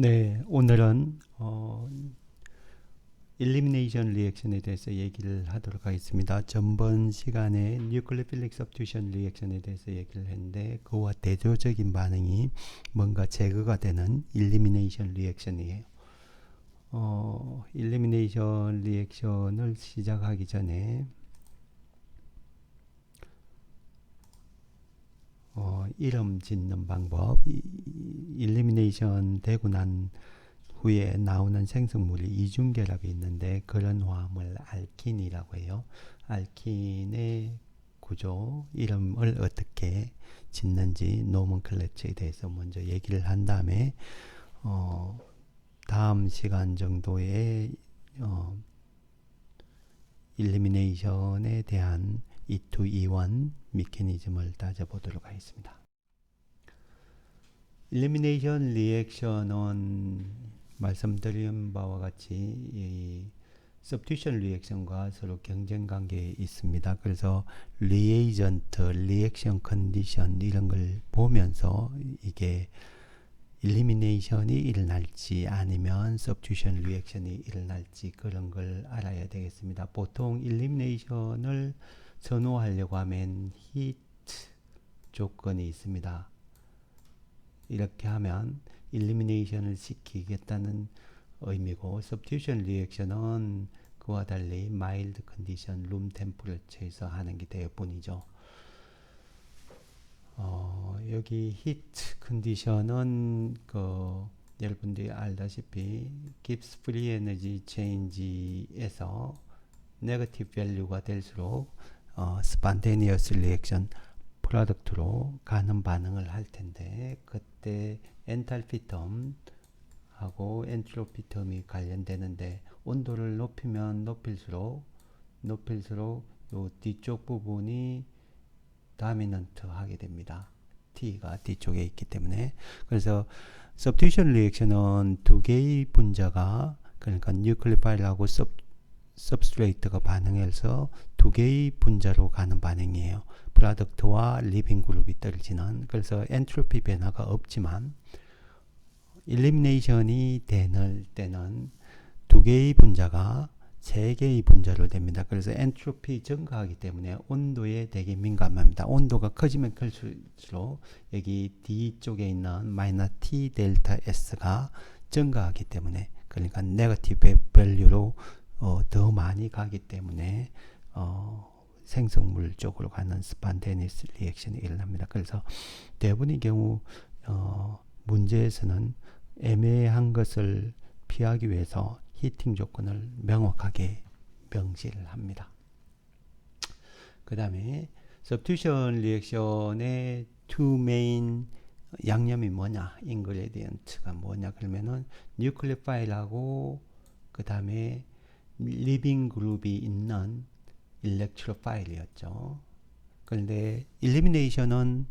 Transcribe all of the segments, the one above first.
네, 오늘은 일리미네이션 리액션에 대해서 얘기를 하도록 하겠습니다. 전번 시간에 뉴클리오필릭 서브스티튜션 리액션에 대해서 얘기를 했는데 그와 대조적인 반응이 뭔가 제거가 되는 일리미네이션 리액션이에요. 일리미네이션 리액션을 시작하기 전에 이름 짓는 방법, 일리미네이션 되고 난 후에 나오는 생성물이 이중결합이 있는데 그런 화합을 알킨이라고 해요. 알킨의 구조, 이름을 어떻게 짓는지 노먼클레처에 대해서 먼저 얘기를 한 다음에 다음 시간 정도에 일리미네이션에 대한 E2, E1 메커니즘을 따져보도록 하겠습니다. 일리미네이션 리액션은 말씀드린 바와 같이 이 substitution 리액션과 서로 경쟁 관계에 있습니다. 그래서 리에이전트, 리액션 컨디션 이런 걸 보면서 이게 일리미네이션이 일어날지 아니면 substitution 리액션이 일어날지 그런 걸 알아야 되겠습니다. 보통 일리미네이션을 선호하려고 하면 히트 조건이 있습니다. 이렇게 하면 일리미네이션을 시키겠다는 의미고, substitution 리액션은 그와 달리 mild condition, room temperature에서 하는 게 대부분이죠. 여기 heat condition은 여러분들이 알다시피 Gibbs free energy change에서 negative value가 될수록 spontaneous reaction 프로덕트로 가는 반응을 할 텐데 그때 엔탈피 텀하고 엔트로피 텀이 관련되는데 온도를 높이면 높일수록 요 뒤쪽 부분이 다미넌트 하게 됩니다. T가 뒤쪽에 있기 때문에. 그래서 substitution 리액션은 두 개의 분자가, 그러니까 뉴클리오파일하고 substrate가 반응해서 두 개의 분자로 가는 반응이에요. 프로덕트와 리빙 그룹이 떨어지는. 그래서 엔트로피 변화가 없지만 일리미네이션이 되는 때는 두 개의 분자가 세 개의 분자로 됩니다. 그래서 엔트로피 증가하기 때문에 온도에 되게 민감합니다. 온도가 커지면 클수록 여기 D쪽에 있는 마이너스 T 델타 S가 증가하기 때문에, 그러니까 네거티브 밸류로 더 많이 가기 때문에 생성물 쪽으로 가는 스판테니스 리액션이 일어납니다. 그래서 대부분의 경우 문제에서는 애매한 것을 피하기 위해서 히팅 조건을 명확하게 명시를 합니다. 그 다음에 substitution 리액션의 two main 양념이 뭐냐, 인그레디언트가 뭐냐 그러면은 뉴클리오파일하고 그 다음에 리빙 그룹이 있는 일렉트로파일이었죠. 그런데 일리미네이션은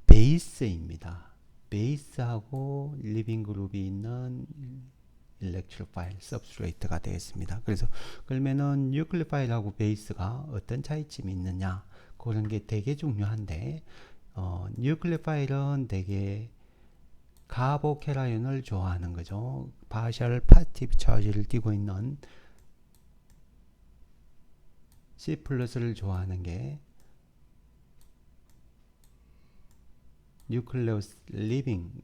베이스입니다. 베이스하고 리빙 그룹이 있는 일렉트로파일 सब스트레이트가 되겠습니다. 그래서 그러면은 뉴클리오파일하고 베이스가 어떤 차이점이 있느냐, 그런 게 되게 중요한데 뉴클리오파일은 되게 카보캐라이온을 좋아하는 거죠. 파셜 파티브 차지를 띠고 있는 C 플러스를 좋아하는 게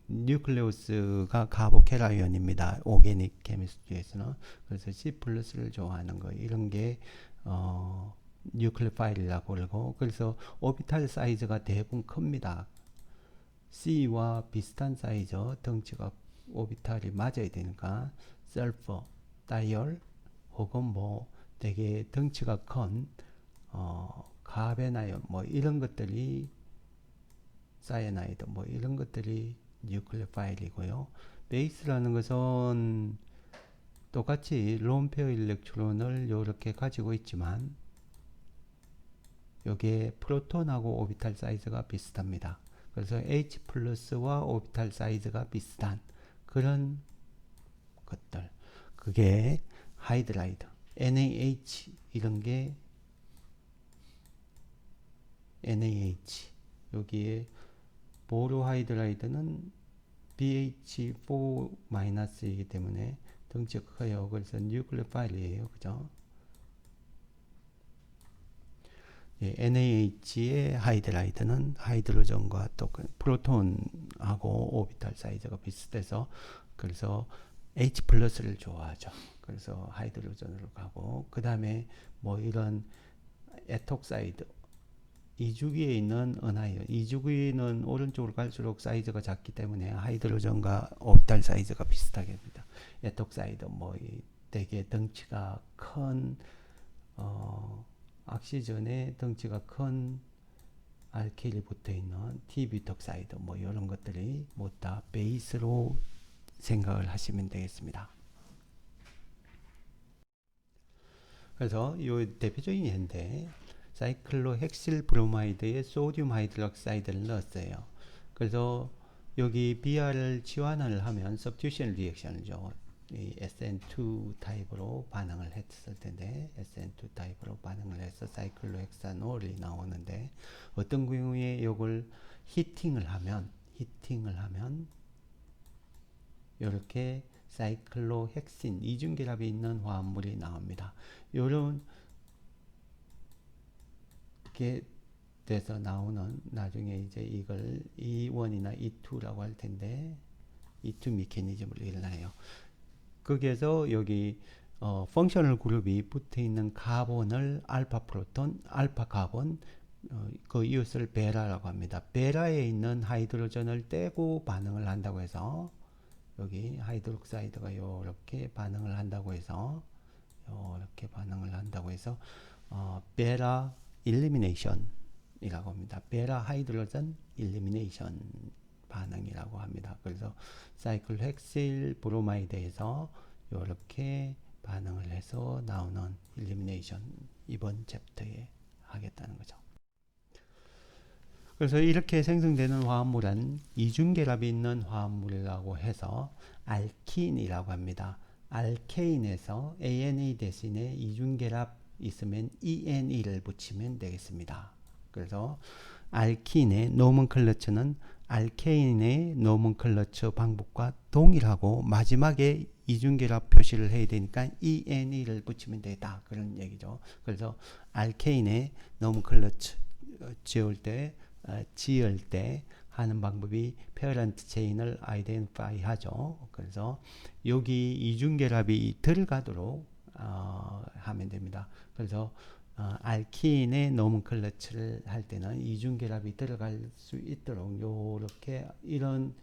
뉴클레우스가 카보캐라이온입니다. 오게닉 케미스트리에서는. 그래서 C 플러스를 좋아하는 거, 이런 게 뉴클리오파일이라고 그러고, 그래서 오비탈 사이즈가 대부분 큽니다. C와 비슷한 사이즈, 덩치가 오비탈이 맞아야 되니까 설퍼, 다이얼 혹은 뭐 되게 덩치가 큰 카베나이온 뭐 이런 것들이, 사이아나이드 뭐 이런 것들이 뉴클리오파일이고요. 베이스라는 것은 똑같이 론페어 일렉트론을 이렇게 가지고 있지만 여기에 프로톤하고 오비탈 사이즈가 비슷합니다. 그래서 H 플러스와 오비탈 사이즈가 비슷한 그런 것들, 그게 하이드라이드, NaH 이런 게 NaH, 여기에 보로하이드라이드는 BH4-이기 때문에 덩치가 커요. 그래서 뉴클레 파일이에요. 그죠? 예, NaH의 하이드라이드는 하이드로전과 또 프로톤하고 오비탈 사이즈가 비슷해서 그래서 H 플러스를 좋아하죠. 그래서 하이드로전으로 가고 그 다음에 뭐 이런 에톡사이드 이주기에 있는 은하이온 이주기는 오른쪽으로 갈수록 사이즈가 작기 때문에 하이드로전과 오비탈 사이즈가 비슷하게 됩니다. 에톡사이드 뭐 되게 덩치가 큰 악시전에 덩치가 큰 알킬이 붙어있는 T뷰톡사이드 뭐 이런 것들이 모두 다 베이스로 생각을 하시면 되겠습니다. 그래서 이 대표적인 예인데 사이클로헥실 브로마이드에 소듐 하이드록사이드를 넣었어요. 그래서 여기 Br을 치환을 하면 substitution 리액션이죠. 이 SN2 타입으로 반응을 했을 텐데 SN2 타입으로 반응을 해서 사이클로헥사놀이 나오는데 어떤 경우에 이걸 히팅을 하면 이렇게 사이클로헥신 이중결합이 있는 화합물이 나옵니다. 이런 게 돼서 나오는 나중에 이제 이걸 E1이나 E2라고 할 텐데 E2 메커니즘을 일어나요. 거기에서 여기 펑셔널 그룹이 붙어 있는 카본을 알파 프로톤, 알파 카본 그 이웃을 베라라고 합니다. 베라에 있는 하이드로전을 떼고 반응을 한다고 해서 여기 하이드록사이드가 이렇게 반응을 한다고 해서 베라 일리미네이션이라고 합니다. 베라 하이드로전 일리미네이션 반응이라고 합니다. 그래서 사이클헥실 브로마이드에서 이렇게 반응을 해서 나오는 일리미네이션 이번 챕터에 하겠다는 거죠. 그래서 이렇게 생성되는 화합물은 이중결합이 있는 화합물이라고 해서 알킨이라고 합니다. 알케인에서 ANA 대신에 이중결합 있으면 ENE를 붙이면 되겠습니다. 그래서 알킨의 노먼클러처는 알케인의 노먼클러처 방법과 동일하고 마지막에 이중결합 표시를 해야 되니까 ENE를 붙이면 되겠다. 그런 얘기죠. 그래서 알케인의 노먼클러처 지을 때 하는 방법이 페어런트 체인을 아이덴티파이 하죠. 그래서 여기 이중결합이 들어가도록 하면 됩니다. 그래서 알킨의 노먼클러처를 할 때는 이중결합이 들어갈 수 있도록 요렇게 이런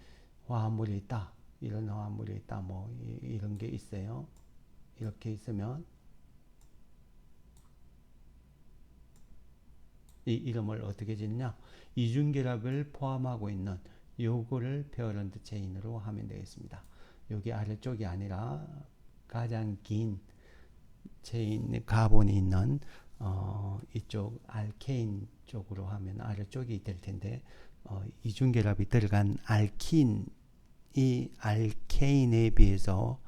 화합물이 있다. 뭐 이런 게 있어요. 이렇게 있으면 이 이름을 어떻게 짓냐? 이중결합을 포함하고 있는 요거를 페어런트 체인으로 하면 되겠습니다. 여기 아래쪽이 아니라 가장 긴 체인 카본이 있는 이쪽 알케인 쪽으로 하면 아래쪽이 될 텐데 이중결합이 들어간 알킨이 알케인에 비해서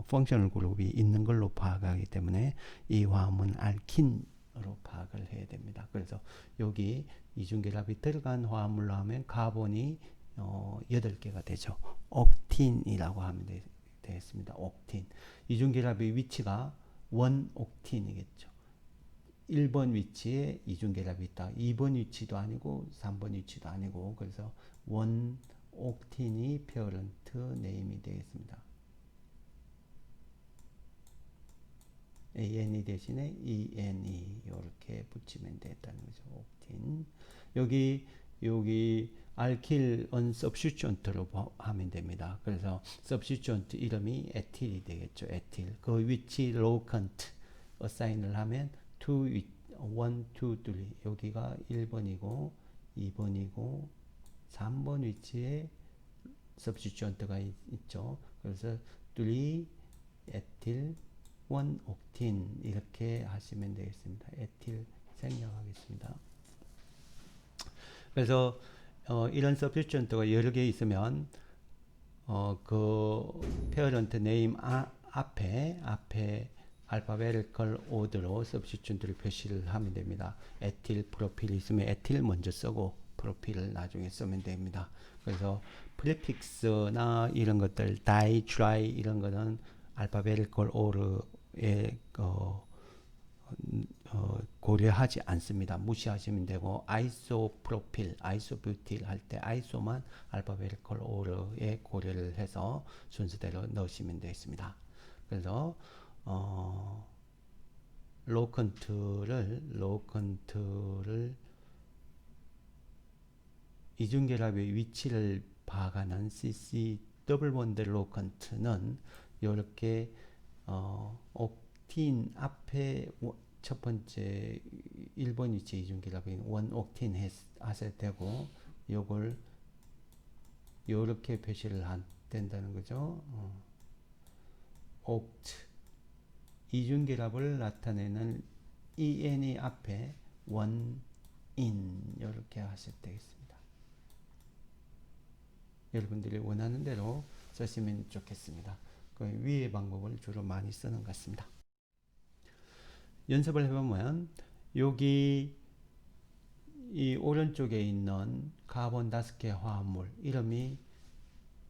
펑셔널 그룹이 있는 걸로 파악하기 때문에 이 화합은 알킨으로 파악을 해야 됩니다. 그래서 여기 이중결합이 들어간 화합물로 하면 카본이 8개가 되죠. 옥틴이라고 하면 되겠습니다. 옥틴. 이중결합의 위치가 1옥틴이겠죠. 1번 위치에 이중결합이 있다. 2번 위치도 아니고 3번 위치도 아니고 그래서 1옥틴이 페어런트 네임이 되겠습니다. ANE 대신에 ENE 이렇게 붙이면 되겠다는 거죠. 옥틴. 여기 알킬 언서브스티튜언트로 하면 됩니다. 그래서 서브스티튜언트 이름이 에틸이 되겠죠. 에틸. 그 위치 로컨트 어사인을 하면 1, 2, 3 여기가 1번이고 2번이고 3번 위치에 서브스티튜언트가 있죠. 그래서 3 에틸 1 옥틴 이렇게 하시면 되겠습니다. 에틸 생략하겠습니다. 그래서 이런 서브스티튜언트가 여러 개 있으면 그 페어런트 네임 앞에 알파베티컬 오더로 서브스티튜언트를 표시를 하면 됩니다. 에틸 프로필이 있으면 에틸 먼저 쓰고 프로필을 나중에 쓰면 됩니다. 그래서 프리픽스나 이런 것들 다이, 트라이 이런 거는 알파베티컬 오르에 고려하지 않습니다. 무시하시면 되고 아이소프로필, 아이소뷰틸 할 때 아이소만 알파베티컬 오르에 고려를 해서 순서대로 넣으시면 되겠습니다. 그래서 로컨트를 이중결합의 위치를 파악하는 CC 더블 본드 로컨트는 이렇게 옥틴 앞에 첫 번째 1번 위치 이중결합인 원 옥틴 하셔야 되고 요걸 요렇게 표시를 된다는 거죠. 옥트 이중결합을 나타내는 EN이 앞에 원 인 이렇게 하셔도 되겠습니다. 여러분들이 원하는 대로 쓰시면 좋겠습니다. 그 위의 방법을 주로 많이 쓰는 것 같습니다. 연습을 해보면 여기 이 오른쪽에 있는 카본 5개 화합물 이름이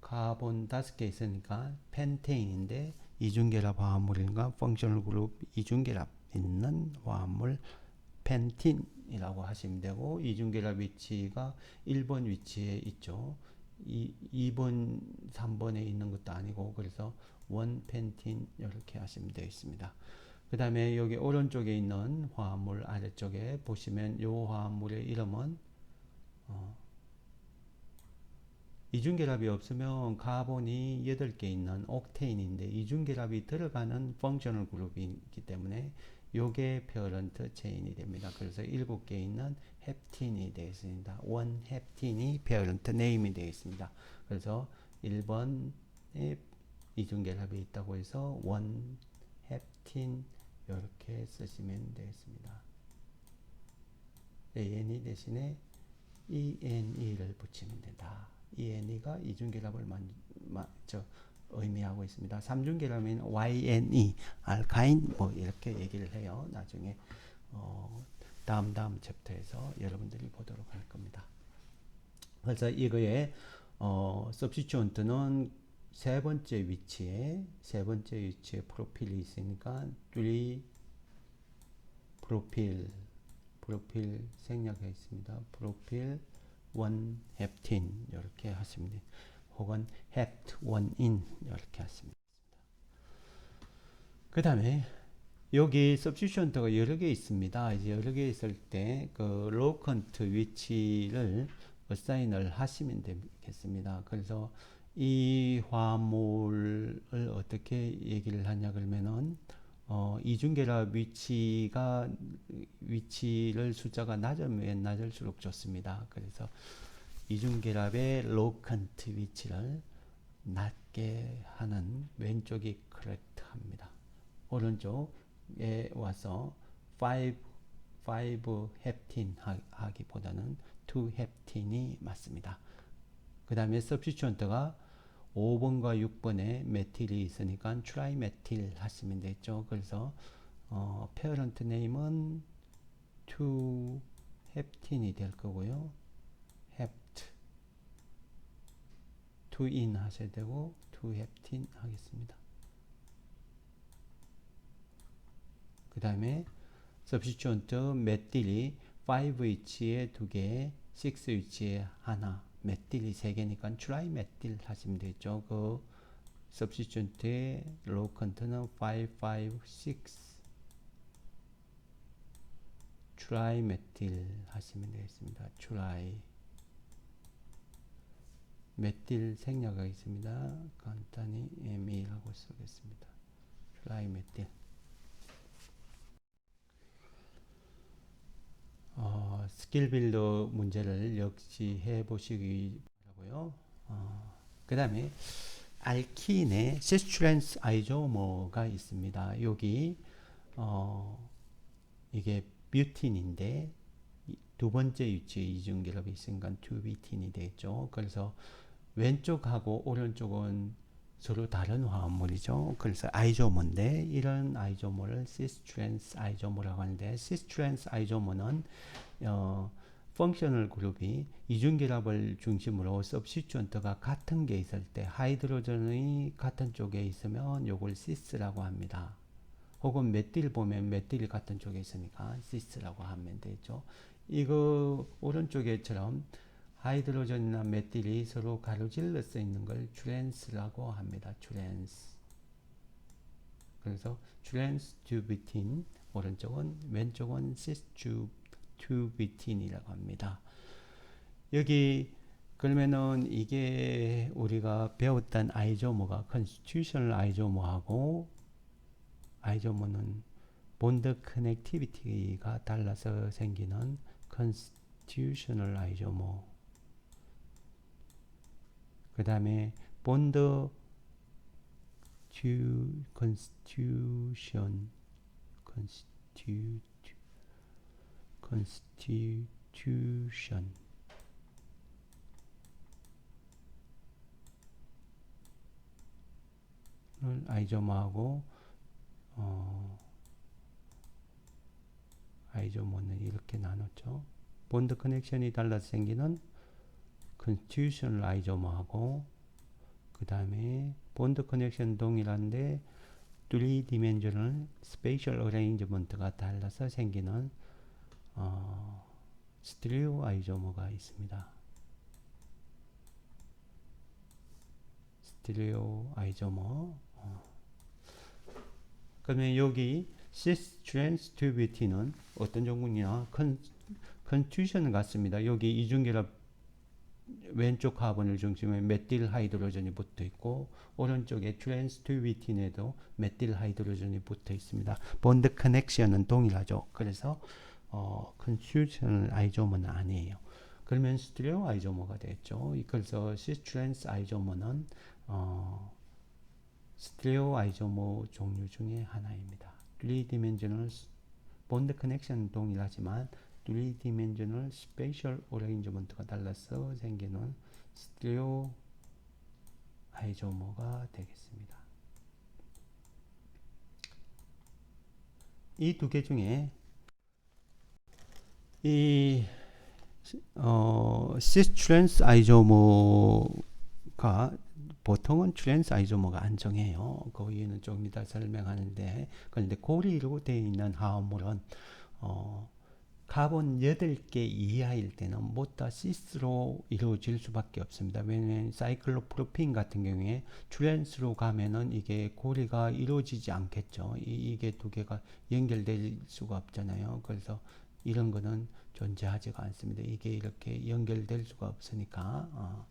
카본 5개 있으니까 펜테인인데 이중결합 화합물인가 펑셔널 그룹 이중결합 있는 화합물 펜틴이라고 하시면 되고 이중결합 위치가 1번 위치에 있죠. 2번, 3번에 있는 것도 아니고 그래서 원 펜틴 이렇게 하시면 되겠습니다. 그 다음에 여기 오른쪽에 있는 화합물 아래쪽에 보시면 이 화합물의 이름은 이중결합이 없으면 카본이 8개 있는 옥테인인데 이중결합이 들어가는 펑셔널 그룹이기 때문에 요게 페어런트 체인이 됩니다. 그래서 7개 있는 헵틴이 되겠습니다. 원 헵틴이 페어런트 네임이 되겠습니다. 그래서 1번에 이중결합이 있다고 해서 원 헵틴 이렇게 쓰시면 되겠습니다. ANE 대신에 ENE를 붙이면 된다. ENE가 이중결합을 의미하고 있습니다. 3중결합은 YNE, 알카인 뭐 이렇게 얘기를 해요. 나중에 다음 챕터에서 여러분들이 보도록 할 겁니다. 그래서 이거의 substituent는 세 번째 위치에 프로필이 있으니까 프로필 생략해 있습니다. 프로필 원 헵틴 이렇게 하시면 돼요. 혹은 헵트 원인 이렇게 하시면 됩니다. 그 다음에 여기 substituent가 여러 개 있습니다. 이제 여러 개 있을 때 그 로컨트 위치를 어사인을 하시면 되겠습니다. 그래서 이 화합물을 어떻게 얘기를 하냐 그러면은 이중결합 위치를 숫자가 낮으면 낮을수록 좋습니다. 그래서 이중결합의 로컨트 위치를 낮게 하는 왼쪽이 correct합니다. 오른쪽에 와서 5 헵틴 하기보다는 2 헵틴이 맞습니다. 그 다음에 substituent가 5번과 6번에 메틸이 있으니까 트라이메틸 하시면 되죠. 그래서 parent name은 2 헵틴이 될 거고요. hept 2in 하셔야 되고 2 헵틴 하겠습니다. 그 다음에 substituent 메틸이 5 위치에 2개, 6 위치에 하나, 메틸이 3개니까 트라이메틸 하시면 되죠. 그 substituent의 로컨트는 5, 5, 6 트라이메틸 하시면 되겠습니다. 트라이 메틸 생략하겠습니다. 간단히 ME라고 쓰겠습니다. 트라이메틸 스킬 빌더 문제를 역시 해보시기 바라고요. 그 다음에 알킨의 시스트랜스 아이조머가 있습니다. 여기 이게 뷰틴인데 두 번째 위치에 이중결합이 있으니까 2뷰틴이 되죠. 그래서 왼쪽하고 오른쪽은 서로 다른 화합물이죠. 그래서 아이조머인데 이런 아이조머를 시스트랜스 아이조머라고 하는데 시스트랜스 아이조머는 펑셔널 그룹이 이중결합을 중심으로 substituent가 같은 게 있을 때 하이드로전이 같은 쪽에 있으면 요걸 시스라고 합니다. 혹은 메틸 보면 메틸이 같은 쪽에 있으니까 시스라고 하면 되죠. 이거 오른쪽에처럼 하이드로전이나 메틸이 서로 가로질러 써 있는 걸 트랜스라고 합니다. 트랜스. 그래서 트랜스 튜비틴 오른쪽은 왼쪽은 시스 튜비틴이라고 합니다. 여기 그러면은 이게 우리가 배웠던 아이조모가 컨스티튜셔널 아이조모하고 아이조모는 본드 커넥티비티가 달라서 생기는 컨스티튜셔널 아이조모. 그 다음에 본드 컨스티튜션 아이조모하고 아이조모는 이렇게 나눴죠. 본드 커넥션이 달라서 생기는 컨스티튜셔널 아이조모하고 그 다음에 본드 커넥션 동일한데 3디멘셔널 스페이셜 어레인지먼트가 달라서 생기는 스테레오 아이조모가 있습니다. 스테레오 아이조모. 그러면 여기 시스 트랜스 튜비티는 어떤 종류냐? 컨스티튜션 같습니다. 여기 이중결합 왼쪽 카본을 중심에 메틸 하이드로전이 붙어 있고 오른쪽에 트랜스 튜비틴에도 메틸 하이드로전이 붙어 있습니다. 본드 커넥션은 동일하죠. 그래서 컨스티튜션 아이조모는 아니에요. 그러면 스테레오 아이조모가 됐죠. 그래서 시스 트랜스 아이조모는 스테레오 아이조모 종류 중에 하나입니다. 3디멘셔널 본드 커넥션은 동일하지만 3디멘셔널 스페이셜 어레인지먼트가 달라서 생기는 스테레오 아이조모가 되겠습니다. 이 두 개 중에 이 시스 트랜스 아이조모가 보통은 트랜스 아이조모가 안 정해요. 그 이유는 좀 이따 설명하는데, 그런데 고리로 되어 있는 화합물은 카본 8개 이하일 때는 모두 다 시스로 이루어질 수밖에 없습니다. 왜냐하면 사이클로프로핀 같은 경우에 트랜스로 가면은 이게 고리가 이루어지지 않겠죠. 이게 두 개가 연결될 수가 없잖아요. 그래서 이런 거는 존재하지가 않습니다. 이게 이렇게 연결될 수가 없으니까.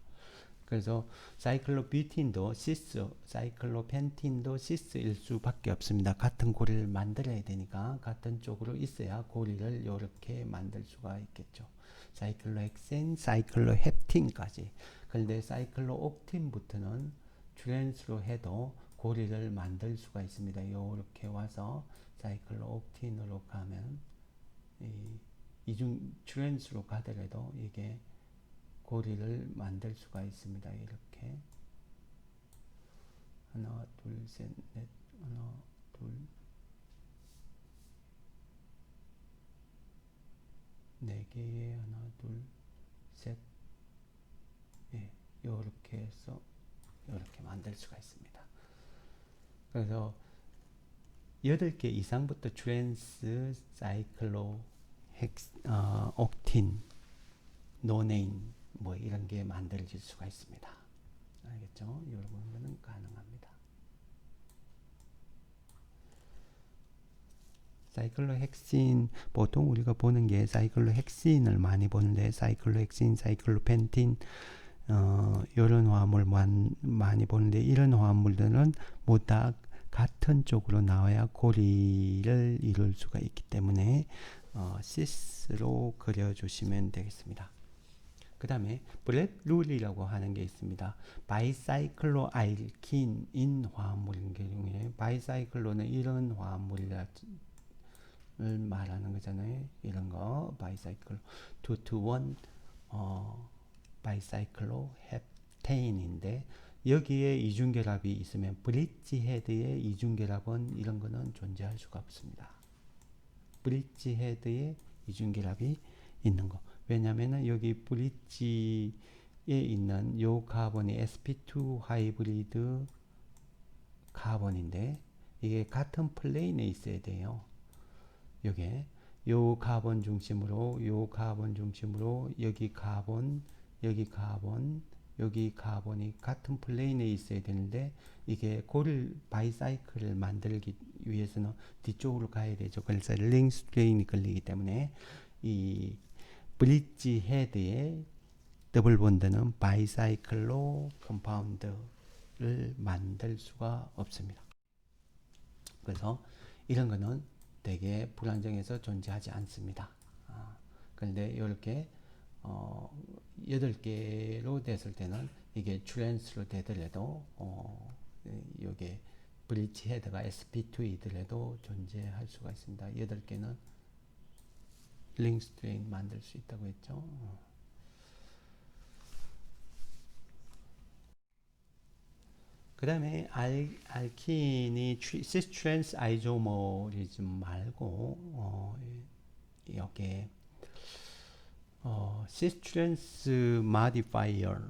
그래서 사이클로뷰틴도 시스, 사이클로펜틴도 시스일 수밖에 없습니다. 같은 고리를 만들어야 되니까 같은 쪽으로 있어야 고리를 이렇게 만들 수가 있겠죠. 사이클로헥센, 사이클로헵틴까지. 그런데 사이클로옥틴부터는 트랜스로 해도 고리를 만들 수가 있습니다. 이렇게 와서 사이클로옥틴으로 가면 이중 트랜스로 가더라도 이게 고리를 만들 수가 있습니다. 이렇게 하나, 둘, 셋, 넷, 하나, 둘, 네 개에 하나, 둘, 셋, 예, 이렇게 해서 이렇게 만들 수가 있습니다. 그래서 8개 이상부터 트랜스, 사이클로, 옥틴, 노네인 뭐 이런 게 만들어질 수가 있습니다. 알겠죠? 이런 거는 가능합니다. 사이클로헥신 보통 우리가 보는 게 사이클로헥신을 많이 보는데 사이클로헥신, 사이클로펜틴 이런 화합물 많이 보는데 이런 화합물들은 모두 다 같은 쪽으로 나와야 고리를 이룰 수가 있기 때문에 시스로 그려주시면 되겠습니다. 그 다음에 브렛 룰이라고 하는 게 있습니다. 바이사이클로 알킨인 화합물인 경우에 바이사이클로는 이런 화합물을 말하는 거잖아요. 이런 거 바이사이클로 2to1 바이사이클로 헵테인인데 여기에 이중결합이 있으면 브릿지 헤드의 이중결합은 이런 거는 존재할 수가 없습니다. 브릿지 헤드에 이중결합이 있는 거. 왜냐면은 여기 브릿지에 있는 요 카본이 sp2 하이브리드 카본인데 이게 같은 플레인에 있어야 돼요. 요게 요 카본 중심으로 요 카본 중심으로 여기 카본 여기 카본 여기 카본이 같은 플레인에 있어야 되는데 이게 고를 바이사이클을 만들기 위해서는 뒤쪽으로 가야 되죠. 그래서 링 스트레인이 걸리기 때문에 이 브릿지 헤드에 더블 본드는 바이사이클로 컴파운드를 만들 수가 없습니다. 그래서 이런 거는 되게 불안정해서 존재하지 않습니다. 그런데 이렇게 8개로 됐을 때는 이게 트랜스로 되더라도 이게 브릿지 헤드가 sp2이더라도 존재할 수가 있습니다. 8개는 링 스트레인 만들 수 있다고 했죠. 그 다음에 알킨이 시스트랜스 아이조모리즘 말고 이렇게 시스트랜스 마디파이어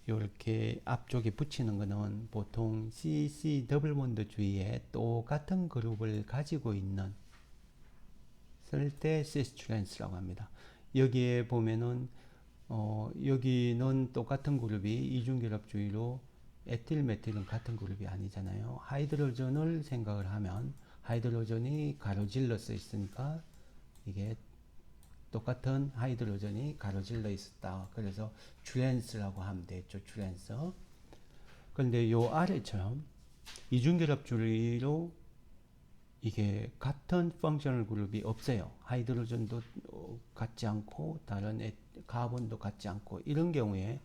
이렇게 앞쪽에 붙이는 거는 보통 CC 더블 본드 주위에 똑같은 그룹을 가지고 있는 쓸 때 시스트랜스라고 합니다. 여기에 보면은 여기는 똑같은 그룹이 이중결합 주위로 에틸 메틸은 같은 그룹이 아니잖아요. 하이드로전을 생각을 하면 하이드로전이 가로질러 써 있으니까 이게 똑같은 하이드로전이 가로질러 있었다. 그래서 트랜스라고 하면 되죠. 트랜스. 그런데 요 아래처럼 이중결합 주위로 이게 같은 펑셔널 그룹이 없어요. 하이드로전도 같지 않고 다른 카본도 같지 않고 이런 경우에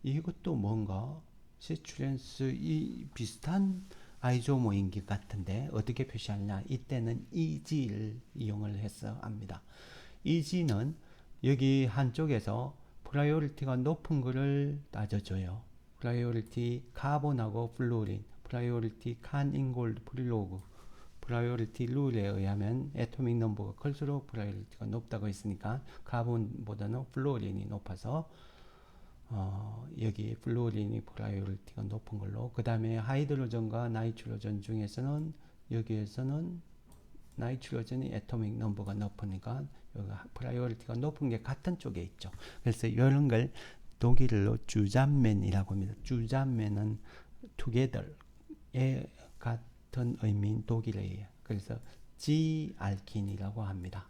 이것도 뭔가 시츄렌스 이 비슷한 아이조모인 것 같은데 어떻게 표시하느냐 이때는 EG를 이용을 해서 합니다. EG는 여기 한쪽에서 프라이오리티가 높은 거를 따져줘요. 프라이오리티 카본하고 플루린, 프라이오리티 칸 인골드 프릴로그 프라이오리티 룰에 의하면 애토믹 넘버가 클수록 프라이오리티가 높다고 했으니까 카본보다는 플루린이 높아서 여기 플루린이 프라이오리티가 높은 걸로 그 다음에 하이드로전과 나이트로전 중에서는 여기에서는 나이트로전이 애토믹 넘버가 높으니까 여기 프라이오리티가 높은 게 같은 쪽에 있죠. 그래서 이런 걸 독일어로 주잠맨이라고 합니다. 주잠맨은 together의 같은 의미인 독일어예요. 그래서 G-알킨이라고 합니다.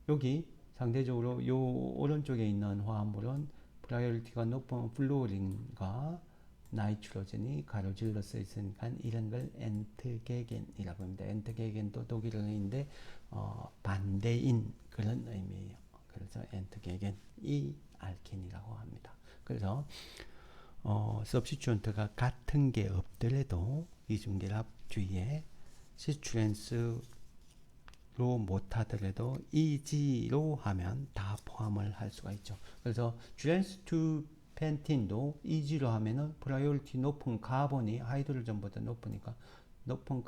여기 상대적으로 요 오른쪽에 있는 화합물은 프라이오리티가 높은 플루오린과 나이트로젠이 가로질러 써 있으니까 이런 걸 엔트게겐이라고 합니다. 엔트게겐도 독일어인데 반대인 그런 의미예요. 그래서 엔트게겐이 알킨이라고 합니다. 그래서 서브스티튜언트가 같은 게 없더라도 이중결합 주위에 시츄렌스로 못하더라도 EG로 하면 다 포함을 할 수가 있죠. 그래서 트랜스 투 펜틴도 EG로 하면은 프라이오리티 높은 카본이 하이드로전보다 높으니까 높은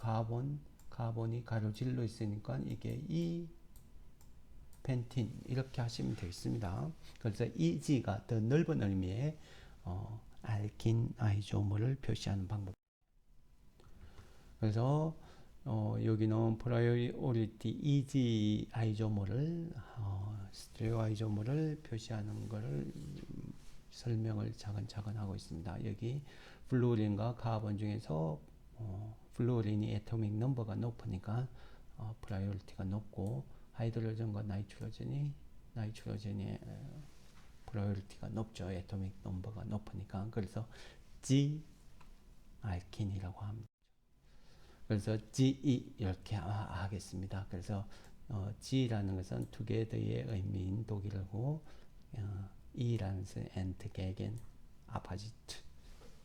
카본이 가로질러 있으니까 이게 E 펜틴 이렇게 하시면 되겠습니다. 그래서 EG가 더 넓은 의미의 알킨 아이조모를 표시하는 방법. 그래서 여기는 프라이오리티 EG 아이조모를 스테레오 아이조모를 표시하는 것을 설명을 차근차근 하고 있습니다. 여기 플루오린과 카본 중에서 플루오린이 애토믹 넘버가 높으니까 프라이오리티가 높고 하이드로전과 나이트로젠이 프라이오리티가 높죠. 애토믹 넘버가 높으니까. 그래서 G 알킨이라고 합니다. 그래서 GE 이렇게 하겠습니다. 그래서 G라는 것은 together의 의미인 독일어고 E라는 것은 엔트게겐, 아파지트,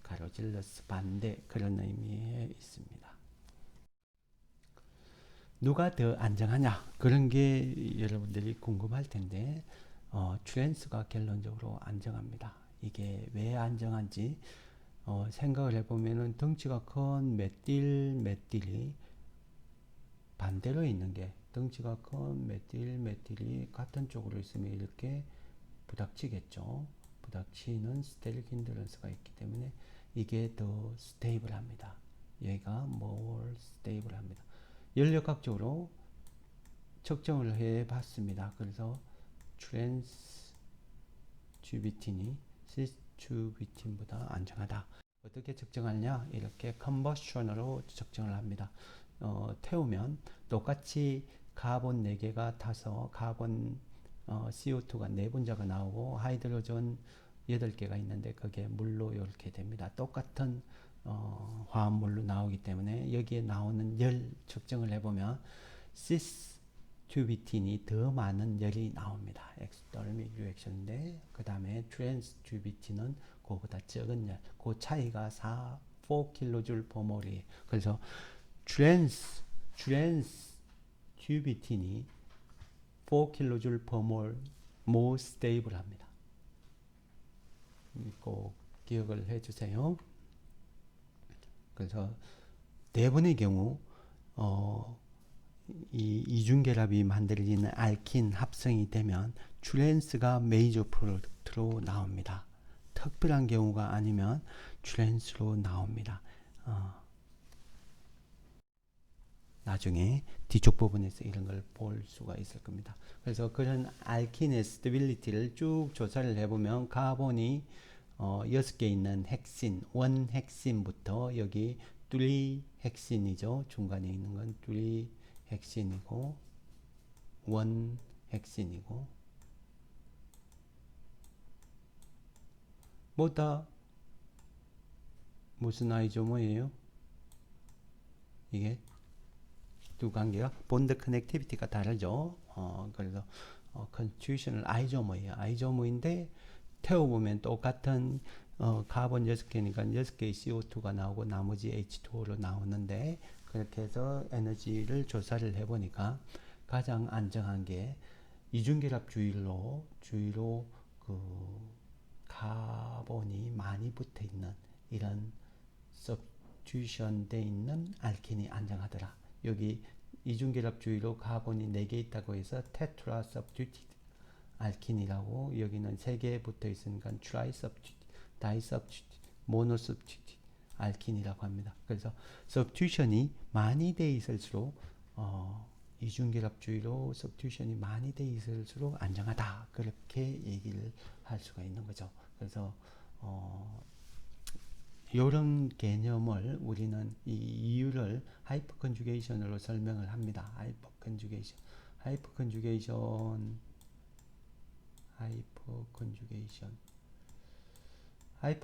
가로질러스 반대 그런 의미에 있습니다. 누가 더 안정하냐 그런 게 여러분들이 궁금할 텐데 트랜스가 결론적으로 안정합니다. 이게 왜 안정한지 생각을 해보면은 덩치가 큰 메틸이 반대로 있는 게 덩치가 큰 메틸이 같은 쪽으로 있으면 이렇게 부닥치겠죠. 부닥치는 스테릭 힌드런스가 있기 때문에 이게 더 스테이블합니다. 얘가 more 스테이블합니다. 연력학적으로 측정을 해 봤습니다. 그래서 트랜스 주비틴이 시스 주비틴보다 안정하다. 어떻게 측정하냐? 이렇게 컨버션으로 측정을 합니다. 태우면 똑같이 카본 4개가 타서 카본 CO2가 4분자가 나오고 하이드로전 8개가 있는데 그게 물로 이렇게 됩니다. 똑같은 화합물로 나오기 때문에 여기에 나오는 열 측정을 해보면 시스 튜비틴이 더 많은 열이 나옵니다. 엑스더미c 리액션인데 그 다음에 트랜스 튜비틴은 그거보다 적은 열, 그 차이가 4kJ per 몰이에요. 그래서 트랜스 튜비틴이 4kJ per mol more stable 합니다. 꼭 기억을 해주세요. 그래서 대부분의 경우 이 이중결합이 만들어지는 알킨 합성이 되면 트랜스가 메이저 프로덕트로 나옵니다. 특별한 경우가 아니면 트랜스로 나옵니다. 나중에 뒤쪽 부분에서 이런 걸 볼 수가 있을 겁니다. 그래서 그런 알킨의 스테빌리티를 쭉 조사를 해보면 카본이 6개 있는 헥신, 원 헥신부터 여기 뚜리 헥신이죠. 중간에 있는 건 뚜리 헥신이고 원 헥신이고 뭐다 무슨 아이조모예요? 이게 두 관계가 본드 커넥티비티가 다르죠. 그래서 컨스티튜셔널 아이조모예요. 아이조모인데 태워보면 똑같은 카본 6개니까 6개의 CO2가 나오고 나머지 H2O로 나오는데 그렇게 해서 에너지를 조사를 해보니까 가장 안정한 게 이중결합 주위로 그 카본이 많이 붙어 있는 이런 substitution 돼 있는 알킨이 안정하더라. 여기 이중결합 주위로 카본이 4개 있다고 해서 테트라 substituted 알킨이라고 여기는 3개 붙어 있으니까 트라이 substituted, 다이 substituted, 모노 substituted 알킨이라고 합니다. 그래서 substitution이 많이 돼 있을수록 이중결합 주위로 substitution이 많이 돼 있을수록 안정하다. 그렇게 얘기를 할 수가 있는 거죠. 그래서 이런 개념을 우리는 이 이유를 하이퍼 컨주게이션으로 설명을 합니다. 하이퍼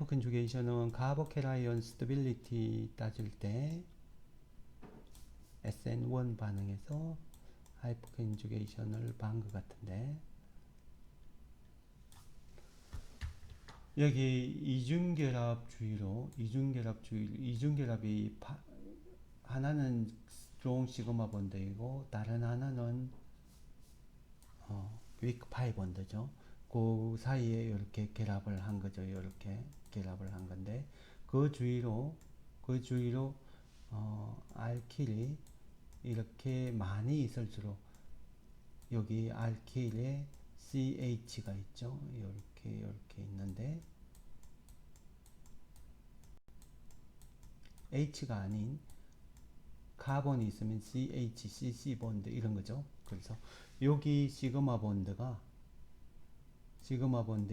컨주게이션은 카보캐라이온 스테빌리티 따질 때 SN1 반응에서 하이퍼 컨주게이션을 반 것 같은데 여기 이중결합이 하나는 스트롱 시그마 본드이고 다른 하나는 위크 파이 본드죠. 그 사이에 이렇게 결합을 한 거죠. 이렇게 결합을 한 건데 그 주위로 알킬이 이렇게 많이 있을수록 여기 알킬에 CH가 있죠. 이렇게 있는데 H가 아닌 카본이 있으면 CH, CC 본드 이런 거죠. 그래서 여기 시그마 본드에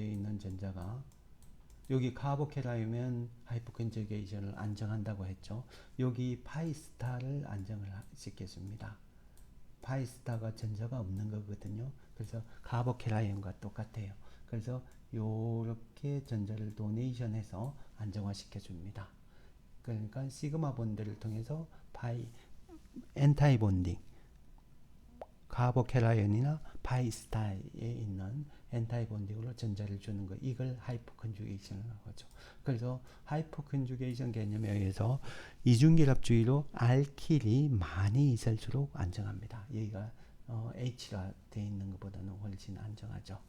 있는 전자가 여기 카보캐라이면 하이퍼컨주게이션을 안정한다고 했죠. 여기 파이스타를 안정을 시켜줍니다. 파이스타가 전자가 없는 거거든요. 그래서 카보캐라이온과 똑같아요. 그래서 요렇게 전자를 도네이션해서 안정화 시켜줍니다. 그러니까 시그마 본드를 통해서 엔타이 본딩 카보캐라이온이나 파이스타에 있는 엔타이 본딩으로 전자를 주는 거, 이걸 하이퍼 컨주게이션을 하죠. 그래서 하이퍼 컨주게이션 개념에 의해서 이중결합 주위로 알킬이 많이 있을수록 안정합니다. 여기가 H가 되어 있는 것보다는 훨씬 안정하죠.